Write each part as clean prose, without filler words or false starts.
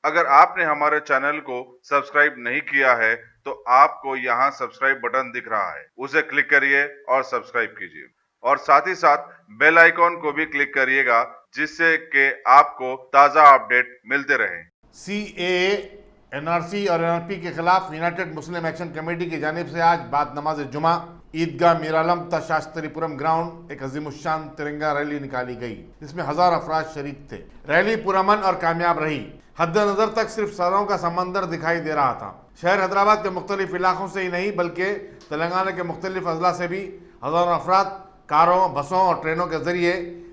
अगर आपने हमारे चैनल को सब्सक्राइब नहीं किया है तो आपको यहाँ सब्सक्राइब बटन दिख रहा है, उसे क्लिक करिए और सब्सक्राइब कीजिए और साथ ही साथ बेल आइकॉन को भी क्लिक करिएगा जिससे कि आपको ताज़ा अपडेट मिलते रहें। CAA, NRC और NRP के खिलाफ यूनाइटेड मुस्लिम एक्शन कमेटी की जानिब से आज बाद नमाज जुमा ईदगाह मीरालम शास्त्रीपुरम ग्राउंड एक अजीमुशान तिरंगा रैली निकाली गई, जिसमें 1000 अफराद शरीक थे। रैली पुरअमन और कामयाब रही। हद नजर तक सिर्फ सरों का समंदर दिखाई दे रहा था। शहर हैदराबाद के मुख्तलिफ इलाकों से ही नहीं बल्कि तेलंगाना के मुख्तलिफ अजला से भी हजारों अफराद कारों, बसों और ट्रेनों के जरिए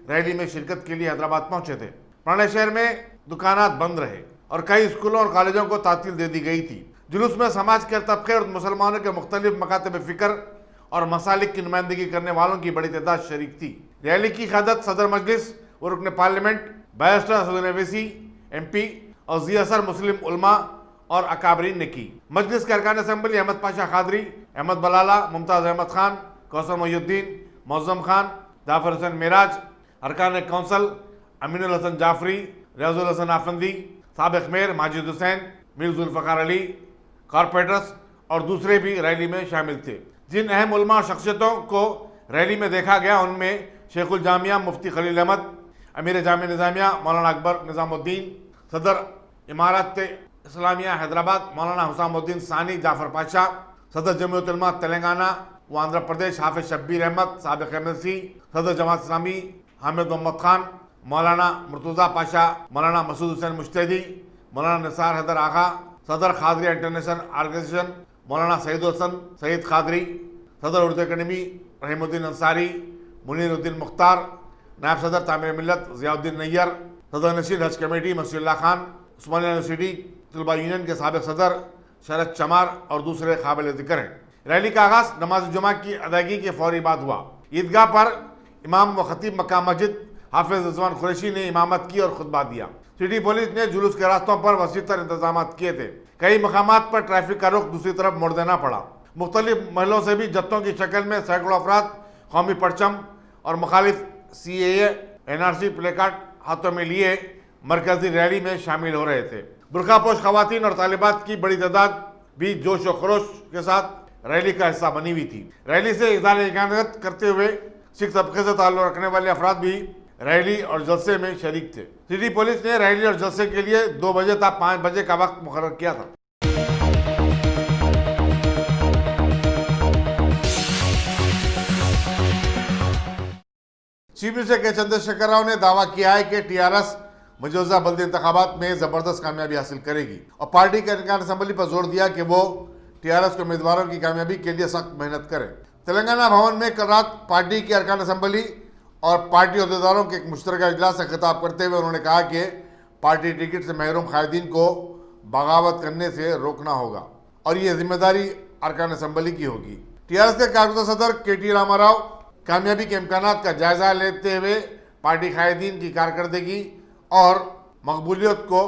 रैली में शिरकत के लिए हैदराबाद पहुंचे थे। पुराने शहर में दुकानात बंद रहे और कई स्कूलों और कॉलेजों को तातील दे दी गई थी। जुलूस में समाज के तबके और मुसलमानों के मुख्तलिफ मकातब फिक्र और मसालिक की नुमाइंदगी करने वालों की बड़ी तादाद शरीक थी। रैली की क़यादत सदर मजलिस और रुकन parliament barrister Asaduddin Owaisi MP और ज़ियासर मुस्लिम उलमा और अकाबरीन ने की। मजलिस के अरकान असम्बली अहमद पाशा खादरी, अहमद बलाला, मुमताज़ अहमद खान, कौसर मोहिउद्दीन, मौज़म खान, जाफर हुसैन मेराज, अरकान कौंसल अमीनुल हसन जाफरी, रियाजुल हसन आफंदी, साबिक मेयर माजिद हुसैन, मीर जुल्फ़कार अली, कॉरपोरेटर्स और दूसरे भी रैली में शामिल थे। जिन अहम उलमा और शख्सियतों को रैली में देखा गया उनमें शेखुल जामिया मुफ्ती खलील अहमद, अमीर जामिया निज़ामिया मौलाना अकबर निज़ामुद्दीन, सदर इमारत इस्लामिया हैदराबाद मौलाना हुसामुद्दीन सानी जाफर पाशा, सदर जमीयत उलमा तेलंगाना व आंध्र प्रदेश हाफिज शब्बीर अहमद साबिक MLC, सदर जमात इस्लामी हामिद मोहम्मद खान, मौलाना मुर्तज़ा पाशा, मौलाना मसूद हुसैन मुश्तैदी, मौलाना निसार हैदर आगा, सदर खादरिया इंटरनेशनल ऑर्गेनाइजेशन मौलाना सईद हसन सईद खादरी, सदर उर्दू अकेडमी रहीमुद्दीन अंसारी, मुनीरुद्दीन मुख्तार, नायब सदर तामीर मिल्लत ज़ियाउद्दीन नैयर, सदर नशीद हज कमेटी मसीउल्लाह खान, उस्मानिया यूनिवर्सिटी तलबा यूनियन के साबिक सदर शरद चमार और दूसरे काबिल ज़िक्र हैं। रैली का आगाज़ नमाज जुमा की अदायगी के फौरी बाद हुआ। ईदगाह पर इमाम व खतीब मक्का मस्जिद हाफिज रिजवान कुरैशी ने इमामत की और खुतबा दिया। सिटी पुलिस ने जुलूस के रास्तों पर वसीतर इंतजाम किए थे। कई मकामात पर ट्रैफिक का रुख दूसरी तरफ मोड़ देना पड़ा। मुख्तलिफ महलों से भी जत्थों की शक्ल में सैकड़ों अफराद कौमी परचम और मुखालिफ CAA NRC प्लेकार्ड हाथों में लिए मरकजी रैली में शामिल हो रहे थे। बुरखापोश खवातीन और तालिबात की बड़ी तादाद भी जोश व खरोश के साथ रैली का हिस्सा बनी हुई थी। रैली से इज़हार यकीनत करते हुए सिख तबके से ताल्लुक़ रखने वाले अफराद भी रैली और जलसे में शरीक थे। सिटी पुलिस ने रैली और जलसे के लिए 2 बजे तक 5 बजे का वक्त मुकर्रर किया था। चीफ मिनिस्टर के चंद्रशेखर राव ने दावा किया है कि TRS मौजूदा बल्दी इंतखाबात में जबरदस्त कामयाबी हासिल करेगी और पार्टी के अरकान असम्बली पर जोर दिया कि वो TRS के उम्मीदवारों की कामयाबी के लिए सख्त मेहनत करें। तेलंगाना भवन में कल रात पार्टी के अरकान असम्बली और पार्टी अहदेदारों के एक मुश्तरका इजलास से खिताब करते हुए उन्होंने कहा कि पार्टी टिकट से महरूम कायदीन को बगावत करने से रोकना होगा और ये जिम्मेदारी अरकान असम्बली की होगी। TRS के कारकुन सदर KT रामाराव कामयाबी के इम्कानात का जायजा लेते हुए पार्टी कायदीन की कारकर्दगी और मकबूलियत को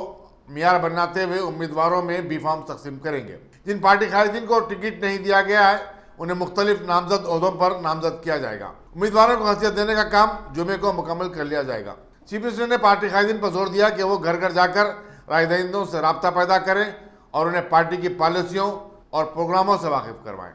मियार बनाते हुए उम्मीदवारों में बी फॉर्म तकसीम करेंगे। जिन पार्टी कायदीन को टिकट नहीं दिया गया है उन्हें मुख्तलिफ नामजद ओहदों पर नामजद किया जाएगा। उम्मीदवारों को हैसियत देने का काम जुमे को मुकम्मल कर लिया जाएगा। चीफ मिनिस्टर ने पार्टी कायदीन पर जोर दिया कि वो घर घर जाकर राय दहिंदों से राब्ता पैदा करें और उन्हें पार्टी की पॉलिसियों और प्रोग्रामों से वाकिफ करवाएं।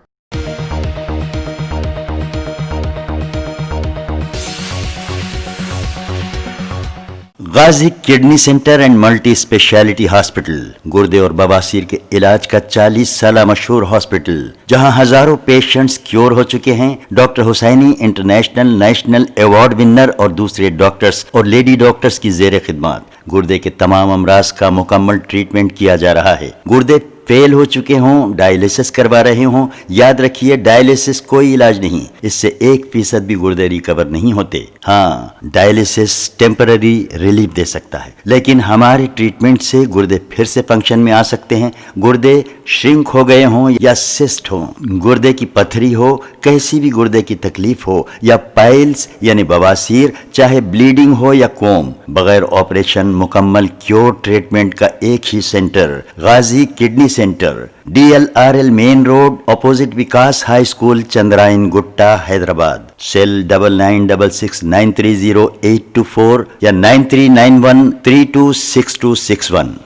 Ghazi kidney centre and multi speciality hospital गुर्दे और बवासीर के इलाज का 40 साल मशहूर हॉस्पिटल, जहां हजारों पेशेंट्स क्योर हो चुके हैं। Doctor Husaini international national award winner और दूसरे डॉक्टर्स और लेडी डॉक्टर्स की जेर खिदमत गुर्दे के तमाम अमराज का मुकम्मल ट्रीटमेंट किया जा रहा है। गुर्दे फेल हो चुके हों, डायलिसिस करवा रहे हों, याद रखिए डायलिसिस कोई इलाज नहीं, इससे 1% भी गुर्दे रिकवर नहीं होते। हाँ, डायलिसिस टेम्पररी रिलीफ दे सकता है, लेकिन हमारे ट्रीटमेंट से गुर्दे फिर से फंक्शन में आ सकते हैं। गुर्दे श्रिंक हो गए हों या सिस्ट हो, गुर्दे की पथरी हो, कैसी भी गुर्दे की तकलीफ हो या पाइल्स यानी बवासीर, चाहे ब्लीडिंग हो या कोम, बगैर ऑपरेशन मुकम्मल क्योर ट्रीटमेंट का एक ही centre Ghazi kidney centre, DLRL main road opposite Vikas high school, Chandrayan Gutta, Hyderabad. Cell 9966930824 या 9391326261।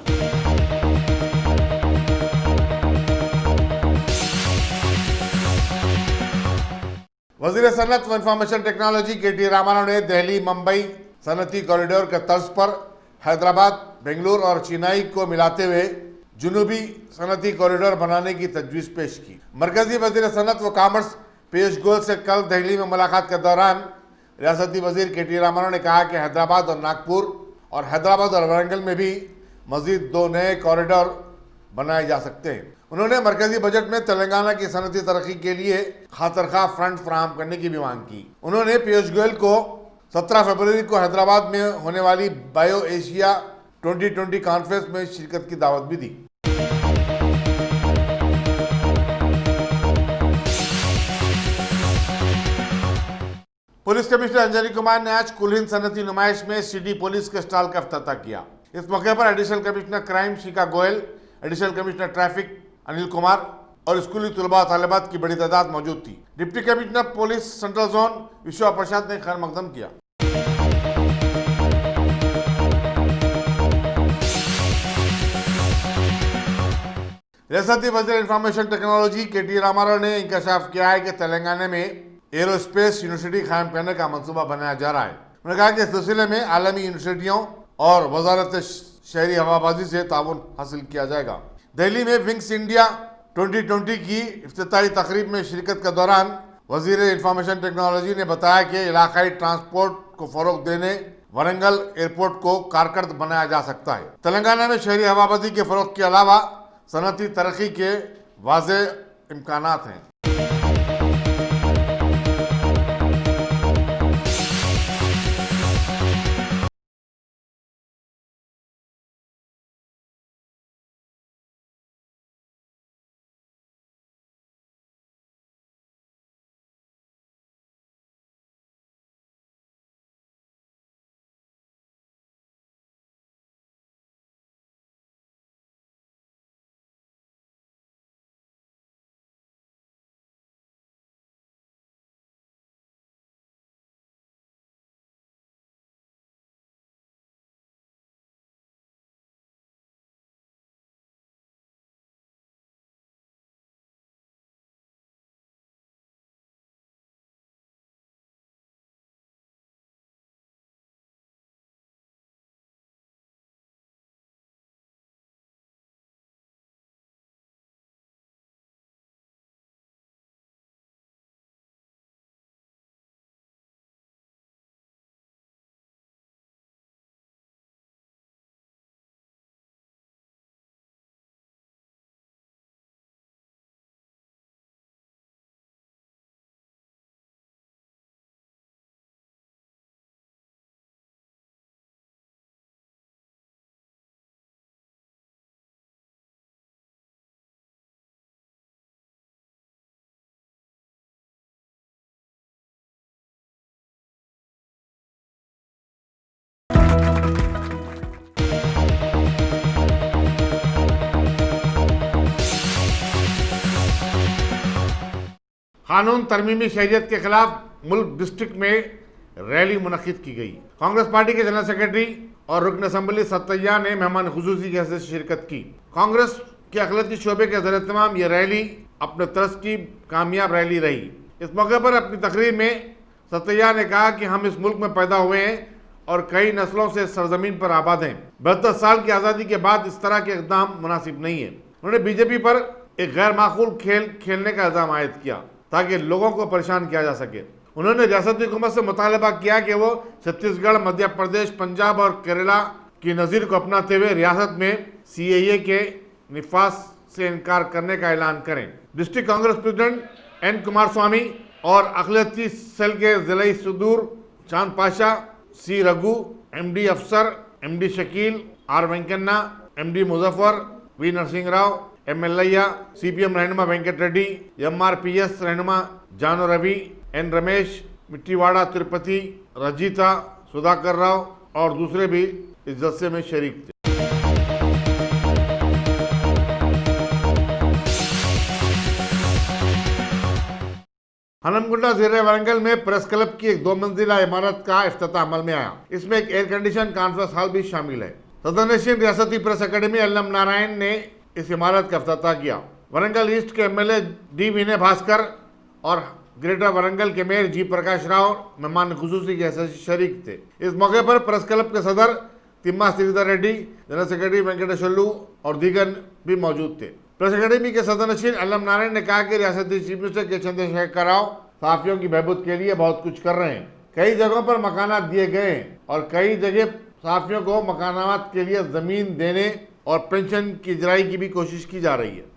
वजीर सनत व इंफॉर्मेशन टेक्नोलॉजी के.टी. रामाराव ने दिल्ली मुंबई सनती कॉरिडोर के तर्ज पर हैदराबाद, बेंगलुरु और चेन्नई को मिलाते हुए जुनूबी सनती कॉरिडोर बनाने की तजवीज़ पेश की। मरकजी वजीर सनत व कॉमर्स पीयूष गोयल से कल दिल्ली में मुलाकात के दौरान रियासती वजीर के.टी. रामाराव ने कहा कि हैदराबाद और नागपुर और हैदराबाद और वारंगल में भी मजीद 2 नए कॉरिडोर बनाए जा सकते हैं। उन्होंने मरकजी बजट में तेलंगाना की सनती तरक्की के लिए खातरखा फंड फराहम करने की भी मांग की। उन्होंने पीयूष गोयल को 17 फरवरी को हैदराबाद में होने वाली बायो एशिया 2020 कॉन्फ्रेंस में शिरकत की दावत भी दी। पुलिस कमिश्नर अंजनी कुमार ने आज कुल हिंद सनती नुमाइश में सिटी पुलिस के स्टॉल का इफ्तिताह किया। इस मौके पर additional commissioner crime Shikha Goyal, additional commissioner traffic Anil Kumar और स्कूली तलबा तालिबात की बड़ी तादाद मौजूद थी। Deputy commissioner police central zone Vishwa Prasad ने खैर मकदम किया। रियासती वज़ीर इंफॉर्मेशन टेक्नोलॉजी के.टी. रामाराव ने इंकशाफ किया है कि तेलंगाना में एरोस्पेस यूनिवर्सिटी कायम करने का मंसूबा बनाया जा रहा है। उन्होंने कहा कि इस सिलसिले में आलमी यूनिवर्सिटियों और वजारत शहरी हवाबाजी से ताउन हासिल किया जाएगा। दिल्ली में विंग्स इंडिया 2020 की इफ्तिताही तकरीब में शिरकत के दौरान वजीर इंफॉर्मेशन टेक्नोलॉजी ने बताया कि इलाकाई ट्रांसपोर्ट को फरोग देने वरंगल एयरपोर्ट को कारकर्द बनाया जा सकता है। तेलंगाना में शहरी हवाबाजी के फरोग के अलावा सनती तरक्की के वाज़े इम्कानात हैं। कानून तरमीमी शरीयत के खिलाफ मुल्क डिस्ट्रिक्ट में रैली मुनक्किद की गई। कांग्रेस पार्टी के जनरल सेक्रेटरी और रुकन असम्बली सत्तैया ने मेहमान खुसूसी की हैसियत से शिरकत की। कांग्रेस के अखिलती शोबे के ज़रिए ये रैली अपने तर्ज की कामयाब रैली रही। इस मौके पर अपनी तकरीर में सत्तैया ने कहा कि हम इस मुल्क में पैदा हुए हैं और कई नस्लों से सरजमीन पर आबाद हैं। 72 साल की आज़ादी के बाद इस तरह के इक़दाम मुनासिब नहीं है। उन्होंने बीजेपी पर एक गैर माकूल खेल खेलने का इल्ज़ाम आयद किया ताकि लोगों को परेशान किया जा सके। उन्होंने रियासती हुकूमत से मुतालबा किया कि वो छत्तीसगढ़, मध्य प्रदेश, पंजाब और केरला की नज़ीर को अपनाते हुए रियासत में CAA के निफाज से इनकार करने का ऐलान करें। District Congress president N. Kumar Swamy और अखिलती सेल के ज़िला सदूर चांद पाशा, C. रघु, MD अफसर, MD Shakeel, R. Venkanna, MD Muzaffar, V. Narasimha Rao, M. एल्लैया, CPM रहनुमा वेंकट रेड्डी, MRPS रहनुमा जानो रवि, N. रमेश, मिट्टीवाड़ा तिरुपति, रजीता, सुधाकर राव और दूसरे भी इस जलसे में शरीक थे। हनमकुंडा ज़िले वारंगल में प्रेस क्लब की एक 2 मंजिला इमारत का इफ्तिताह अमल में आया। इसमें एक एयर कंडीशन कॉन्फ्रेंस हॉल भी शामिल है। सदरनशीन रियासती प्रेस अकेडमी अल्लम नारायण ने इस इमारत का इफ्तिताह किया। वारंगल ईस्ट के MLA D. विनय भास्कर और ग्रेटर वारंगल के मेयर जी प्रकाश राव मेहमान खुसूसी के शरीक थे। इस मौके पर प्रेस क्लब के सदर तिम्मा श्रीधर रेड्डी, जनरल सेक्रेटरी वेंकटेश्वरलू और दीगर भी मौजूद थे। प्रेस अकेडमी के सदनशीन अलम नारायण ने कहा कि रियासती चीफ मिनिस्टर के चंद्रशेखर राव सहाफियों की बहबूद के लिए बहुत कुछ कर रहे हैं। कई जगहों पर मकानात दिए गए और कई जगह सहाफियों को मकानात के लिए जमीन देने और पेंशन की इजराई की भी कोशिश की जा रही है।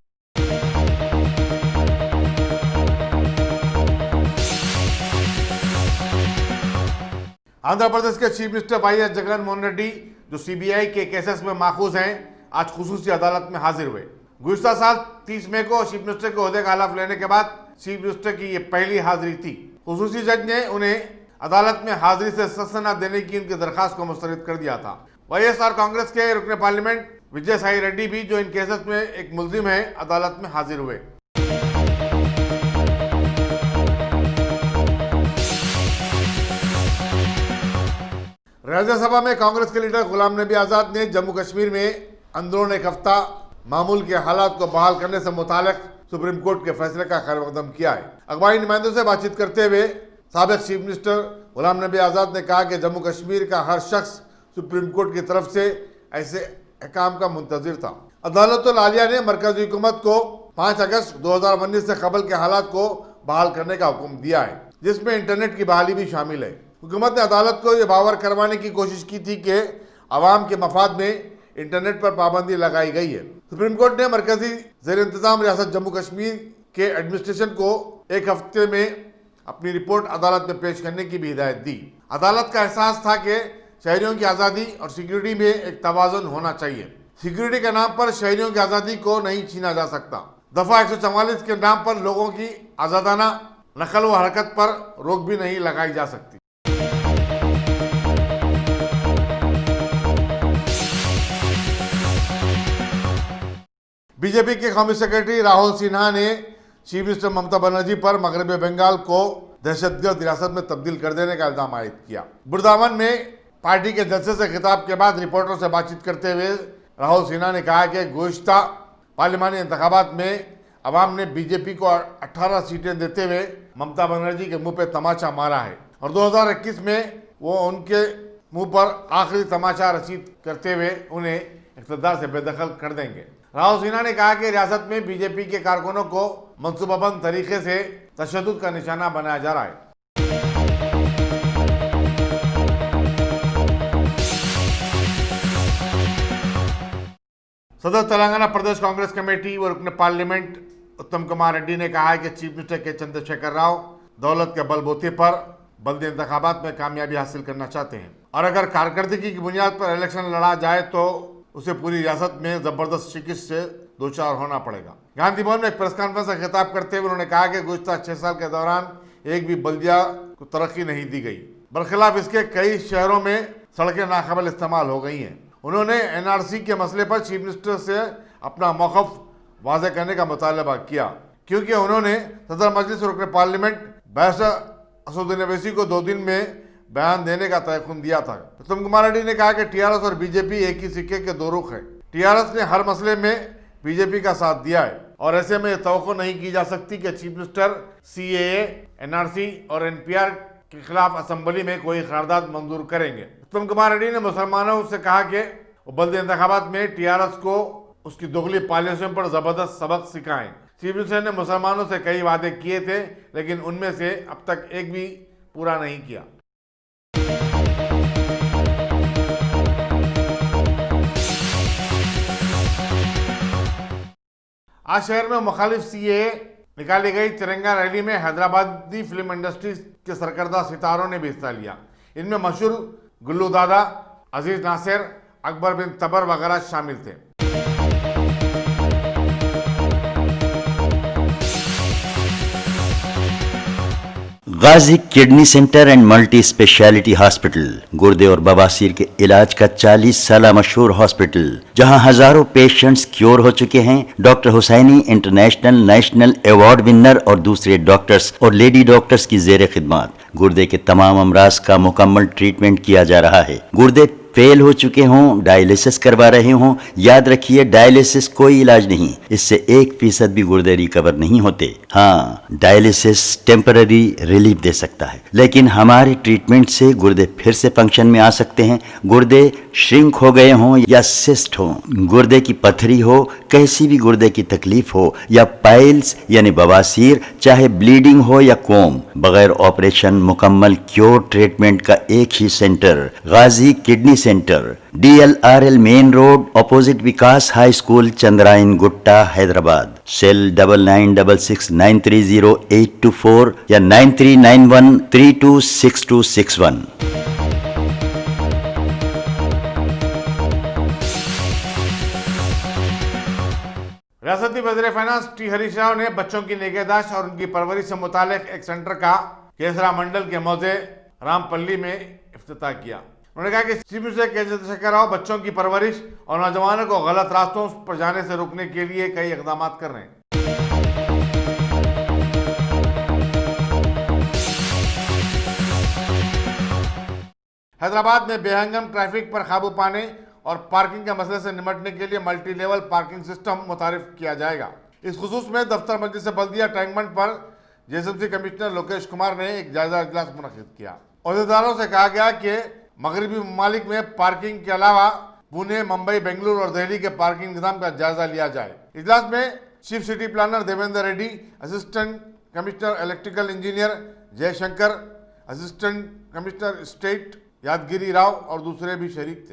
आंध्र प्रदेश के चीफ मिनिस्टर वाई.एस. जगन मोहन रेड्डी, जो सीबीआई के केसेस में माखूज हैं, आज खुसूसी अदालत में हाजिर हुए। गुज़िश्ता साल 30 मई को चीफ मिनिस्टर के ओहदे का हलफ लेने के बाद चीफ मिनिस्टर की ये पहली हाजिरी थी। खुसूसी जज ने उन्हें अदालत में हाजिरी से सस्पेंड देने की उनकी दरखास्त को मुस्तरद कर दिया था। वाईएसआर कांग्रेस के रुकने पार्लियामेंट विजय साई रेड्डी भी, जो इन केसेस में एक मुलजिम है, अदालत में हाजिर हुए। राज्यसभा में कांग्रेस के लीडर गुलाम नबी आजाद ने जम्मू कश्मीर में अंदरून एक हफ्ता मामूल के हालात को बहाल करने से मुतालिक सुप्रीम कोर्ट के फैसले का खैरमकदम किया है। अखबारी नुमाइंदों से बातचीत करते हुए साबिक चीफ मिनिस्टर गुलाम नबी आजाद ने कहा कि जम्मू कश्मीर का हर शख्स सुप्रीम कोर्ट की तरफ से ऐसे अहकाम का मुंतजिर था। अदालतुल आलिया ने मरकजी हुकूमत को 5 अगस्त 2019 से कबल के हालात को बहाल करने का हुक्म दिया है, जिसमें इंटरनेट की बहाली भी शामिल है। हुकूमत ने अदालत को यह बावर करवाने की कोशिश की थी कि आवाम के मफाद में इंटरनेट पर पाबंदी लगाई गई है। सुप्रीम कोर्ट ने मरकजी ज़ेर इंतजाम रियासत जम्मू कश्मीर के एडमिनिस्ट्रेशन को एक हफ्ते में अपनी रिपोर्ट अदालत में पेश करने की भी हिदायत दी। अदालत का एहसास था कि शहरियों की आज़ादी और सिक्योरिटी में एक तवाज़ुन होना चाहिए। सिक्योरिटी के नाम पर शहरियों की आज़ादी को नहीं छीना जा सकता। दफ़ा 144 के नाम पर लोगों की आज़ादाना नकल व हरकत पर रोक भी नहीं लगाई जा सकती। बीजेपी के कौमी सेक्रेटरी राहुल सिन्हा ने चीफ मिनिस्टर ममता बनर्जी पर मगरबी बंगाल को दहशतगर्द रियासत में तब्दील कर देने का इल्जाम आयद किया। बुरदावन में पार्टी के जलसे से खिताब के बाद रिपोर्टरों से बातचीत करते हुए राहुल सिन्हा ने कहा कि गुज़िश्ता पार्लिमानी इंतखाबात में अवाम ने बीजेपी को 18 सीटें देते हुए ममता बनर्जी के मुंह पे तमाचा मारा है और 2021 में वो उनके मुंह पर आखिरी तमाचा रसीद करते हुए उन्हें इक़्तिदार से बेदखल कर देंगे। राहुल सिन्हा ने कहा कि रियासत में बीजेपी के कारकुनों को मंसूबाबंद तरीके से तशद्दुद का निशाना बनाया जा रहा है। सदर तेलंगाना प्रदेश कांग्रेस कमेटी व रुकन पार्लियामेंट उत्तम कुमार रेड्डी ने कहा है कि चीफ मिनिस्टर के चंद्रशेखर राव दौलत के बलबूते पर बल्दी इंतखाबात में कामयाबी हासिल करना चाहते हैं और अगर कारकर्दगी की बुनियाद पर इलेक्शन लड़ा जाए तो उसे पूरी रियासत में जबरदस्त शिकस्त से दो चार होना पड़ेगा। गांधी भवन में एक प्रेस कॉन्फ्रेंस से खिताब करते हुए उन्होंने कहा कि गुज़िश्ता 6 साल के दौरान एक भी बल्दिया को तरक्की नहीं दी गई, बरखिलाफ इसके कई शहरों में सड़कें नाकाबिल इस्तेमाल हो गई हैं। उन्होंने एनआरसी के मसले पर चीफ मिनिस्टर से अपना मौक़िफ़ वाज़ेह करने का मुतालबा किया, क्योंकि उन्होंने सदर मजलिस रुकन पार्लियामेंट बैरिस्टर असदुद्दीन ओवैसी को 2 दिन में बयान देने का तयख्खुन दिया था। उत्तम कुमार रेड्डी ने कहा कि टीआरएस और बीजेपी एक ही सिक्के के 2 रुख हैं। टीआरएस ने हर मसले में बीजेपी का साथ दिया है और ऐसे में तवक्को नहीं की जा सकती कि चीफ मिनिस्टर सीएए, एनआरसी और एनपीआर के खिलाफ असेंबली में कोई करारदाद मंजूर करेंगे। उत्तम कुमार रेड्डी ने मुसलमानों से कहा कि वो बल्दी इंतखाबात में टीआरएस को उसकी दोगली पॉलिसियों पर जबरदस्त सबक सिखाएं। चीफ मिनिस्टर ने मुसलमानों से कई वादे किए थे, लेकिन उनमें से अब तक एक भी पूरा नहीं किया। आज शहर में मुखालिफ सीएए निकाली गई तिरंगा रैली में हैदराबादी फिल्म इंडस्ट्री के सरकर्दा सितारों ने भी हिस्सा लिया। इनमें मशहूर गुल्लू दादा, अजीज नासिर, अकबर बिन तबर वगैरह शामिल थे। Ghazi kidney centre and multi speciality hospital, गुर्दे और बवासीर के इलाज का 40 साल मशहूर हॉस्पिटल, जहां हजारों पेशेंट्स क्योर हो चुके हैं। Doctor Husaini international national award winner और दूसरे डॉक्टर्स और लेडी डॉक्टर्स की जेर खिदमत गुर्दे के तमाम अमराज का मुकम्मल ट्रीटमेंट किया जा रहा है। गुर्दे फेल हो चुके हों, डायलिसिस करवा रहे हों, याद रखिए डायलिसिस कोई इलाज नहीं, इससे 1% भी गुर्दे रिकवर नहीं होते। हाँ, डायलिसिस टेम्पररी रिलीफ दे सकता है, लेकिन हमारे ट्रीटमेंट से गुर्दे फिर से फंक्शन में आ सकते हैं। गुर्दे श्रिंक हो गए हों या सिस्ट हो, गुर्दे की पथरी हो, कैसी भी गुर्दे की तकलीफ हो, या पाइल्स यानी बवासीर, चाहे ब्लीडिंग हो या कोम, बगैर ऑपरेशन मुकम्मल क्योर ट्रीटमेंट का एक ही centre, Ghazi kidney centre, DLRL main road, opposite Vikas high school, Chandrayan Gutta, Hyderabad. Cell 9966930824 या 9391326261। रियासती वज़ीर फाइनेंस टी हरीश राव ने बच्चों की निगहदाश्त और उनकी परवरिश से मुतालिक एक सेंटर का केसरा मंडल के मौजे रामपल्ली में इफ्तिताह किया। उन्होंने कहा कि चीफ मिनिस्टर के चंद्रशेखर राव बच्चों की परवरिश और नौजवानों को गलत रास्तों पर जाने से रोकने के लिए कई इकदाम कर रहे हैं। हैदराबाद में बेहंगम ट्रैफिक पर काबू पाने और पार्किंग के मसले से निपटने के लिए मल्टी लेवल पार्किंग सिस्टम मुतारिफ किया जाएगा। इस खुसूस में दफ्तर मजलिस बल्दिया टैंकबंड पर JSMC कमिश्नर लोकेश कुमार ने एक जायजा इजलास मुनक्किद किया। अहदेदारों से कहा गया कि मगरबी ममालिक में पार्किंग के अलावा पुणे, मुंबई, बेंगलुरु और दिल्ली के पार्किंग निजाम का जायजा लिया जाए। इजलास में chief city planner Devendra Reddy, assistant commissioner electrical engineer Jaishankar, assistant commissioner state Yadagiri Rao और दूसरे भी शरीक थे।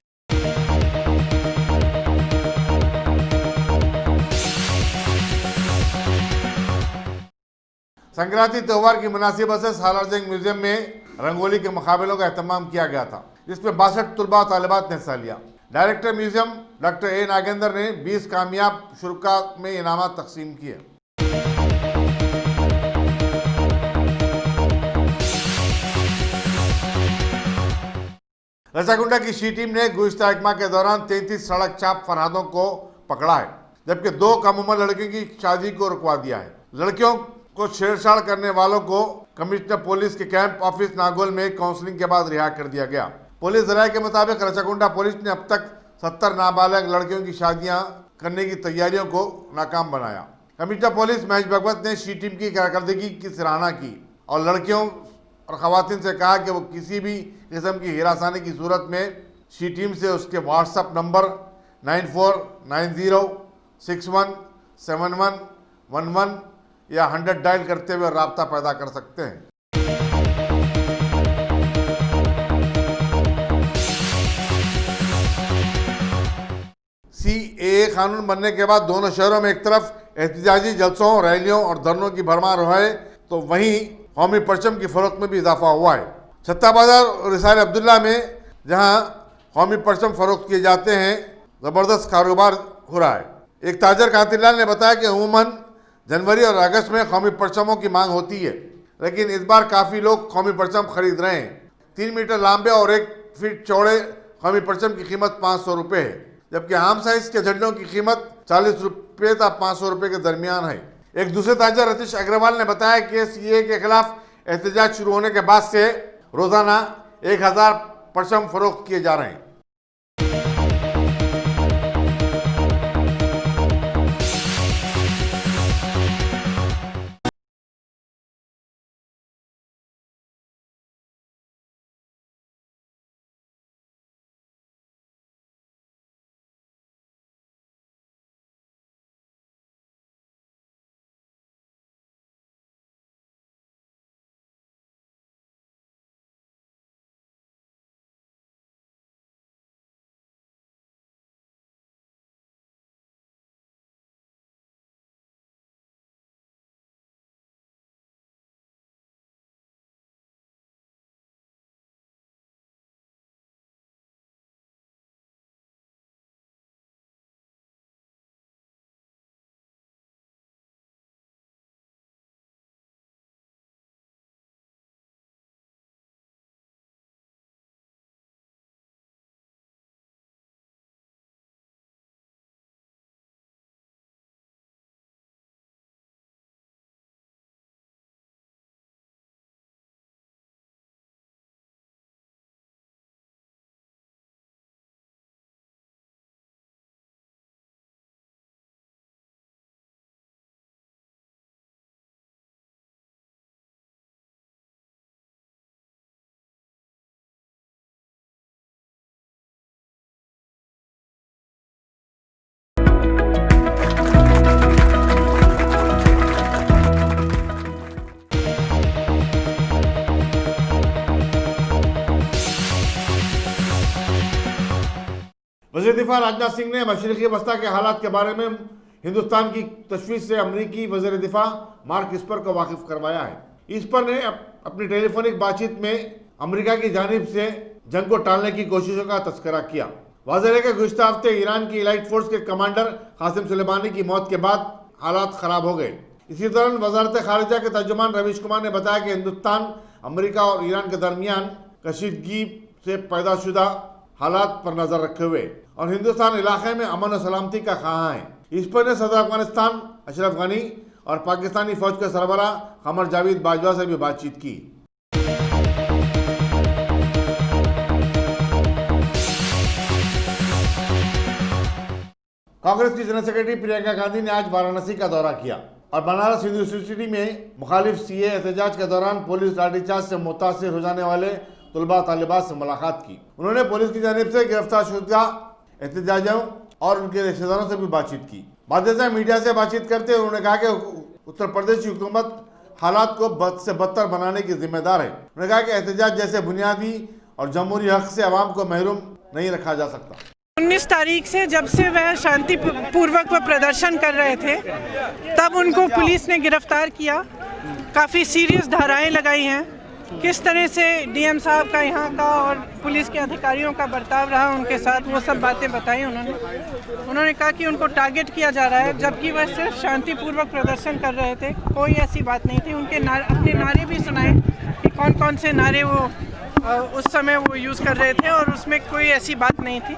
संक्रांति त्यौहार की मुनासिबत से सालारजंग म्यूजियम में रंगोली के मुकाबलों का एहतमाम किया गया था, जिसमें 62 तुलबा तालिबात ने हिस्सा लिया। Director museum doctor A Nagendra ने 20 कामयाब शुरा में इनामात तकसीम किए। रसाकुंडा की शी टीम ने गुज़िश्ता एक माह के दौरान 33 सड़क चाप फरहादों को पकड़ा है, जबकि 2 कम उम्र लड़कियों की शादी को रुकवा दिया है। लड़कियों को छेड़छाड़ करने वालों को कमिश्नर पुलिस के कैंप ऑफिस नागोल में काउंसलिंग के बाद रिहा कर दिया गया। पुलिस राय के मुताबिक रसाकुंडा पुलिस ने अब तक 70 नाबालिग लड़कियों की शादियां करने की तैयारियों को नाकाम बनाया। कमिश्नर पुलिस महेश भगवत ने शी टीम की कारकर्दगी की सराहना की और लड़कियों और खवातीन से कहा कि वो किसी भी किस्म की हिरासानी की सूरत में शी टीम से उसके व्हाट्सएप नंबर 9490617111 या 100 डायल करते हुए राब्ता पैदा कर सकते हैं। CAA कानून बनने के बाद दोनों शहरों में एक तरफ एहतजाजी जलसों, रैलियों और धरनों की भरमार है, तो वहीं कौमी परचम की फरोख्त में भी इजाफा हुआ है। छत्ता बाजार और रिसाल अब्दुल्ला में जहां कौमी परचम फरोख्त किए जाते हैं, ज़बरदस्त कारोबार हो रहा है। एक ताजर कांतिलाल ने बताया कि अमूमन जनवरी और अगस्त में कौमी परचमों की मांग होती है, लेकिन इस बार काफ़ी लोग कौमी परचम खरीद रहे हैं। 3 मीटर लंबे और 1 फीट चौड़े कौमी परचम की कीमत 500 रुपये है, जबकि आम साइज के झंडों की कीमत 40 रुपये तक 500 रुपये के दरमियान है। एक दूसरे ताजर रतीश अग्रवाल ने बताया कि CAA के खिलाफ एहतजाज शुरू होने के बाद से रोजाना 1000 परचम फरोख्त किए जा रहे हैं। वज़ीर दिफा राजनाथ सिंह ने मशरिकी वस्ता के हालात के बारे में हिंदुस्तान की तशवीश से अमरीकी वज़ीर दिफा मार्क इस्पर को वाकिफ करवाया है। इस्पर ने अपनी टेलीफोनिक बातचीत में अमेरिका की जानिब से जंग को टालने की कोशिशों का तस्करा किया। वाज़ेह है कि गुज़िश्ता हफ्ते ईरान की इलाइट फोर्स के कमांडर कासिम सुलेमानी की मौत के बाद हालात खराब हो गए। इसी दौरान वज़ारत ख़ारिजा के तर्जुमान रवीश कुमार ने बताया कि हिंदुस्तान अमेरिका और ईरान के दरमियान कशीदगी से पैदाशुदा हालात पर नजर रखे हुए और हिंदुस्तान इलाके में अमन और सलामती का ख़्वाह है। इस पर ने सदर अफगानिस्तान अशरफ गनी और पाकिस्तानी फौज के सरबराह कमर जावेद बाजवा से भी बातचीत की। कांग्रेस की जनरल सेक्रेटरी प्रियंका गांधी ने आज वाराणसी का दौरा किया और बनारस हिंदू यूनिवर्सिटी में मुखालिफ सीए एहतजाज के दौरान पुलिस लाठीचार्ज से मुतासिर हो जाने वाले तलबा तालिबात से मुलाकात की। उन्होंने पुलिस की जानिब से गिरफ्तार शुदा एहतजाजियों और उनके रिश्तेदारों से भी बातचीत की। बादशाह मीडिया से बातचीत करते हुए उन्होंने कहा कि उत्तर प्रदेश की हुकूमत हालात को बद से बदतर बनाने की जिम्मेदार है। उन्होंने कहा कि एहतजाज जैसे बुनियादी और जमहूरी हक से आवाम को महरूम नहीं रखा जा सकता। 19 तारीख से जब से वह शांति पूर्वक वह प्रदर्शन कर रहे थे तब उनको पुलिस ने गिरफ्तार किया, काफ़ी सीरियस धाराएं लगाई हैं। किस तरह से डीएम साहब का यहाँ का और पुलिस के अधिकारियों का बर्ताव रहा उनके साथ, वो सब बातें बताई उन्होंने कहा कि उनको टारगेट किया जा रहा है, जबकि वह सिर्फ शांतिपूर्वक प्रदर्शन कर रहे थे, कोई ऐसी बात नहीं थी। उनके अपने नारे भी सुनाए कि कौन कौन से नारे वो उस समय वो यूज़ कर रहे थे और उसमें कोई ऐसी बात नहीं थी।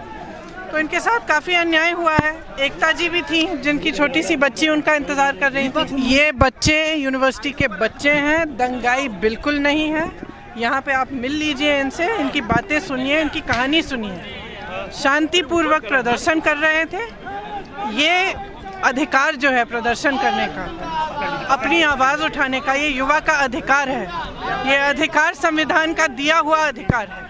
तो इनके साथ काफ़ी अन्याय हुआ है। एकता जी भी थी जिनकी छोटी सी बच्ची उनका इंतज़ार कर रही थी। ये बच्चे यूनिवर्सिटी के बच्चे हैं, दंगाई बिल्कुल नहीं है। यहाँ पे आप मिल लीजिए इनसे, इनकी बातें सुनिए, इनकी कहानी सुनिए। शांतिपूर्वक प्रदर्शन कर रहे थे। ये अधिकार जो है प्रदर्शन करने का, अपनी आवाज़ उठाने का, ये युवा का अधिकार है। ये अधिकार संविधान का दिया हुआ अधिकार है।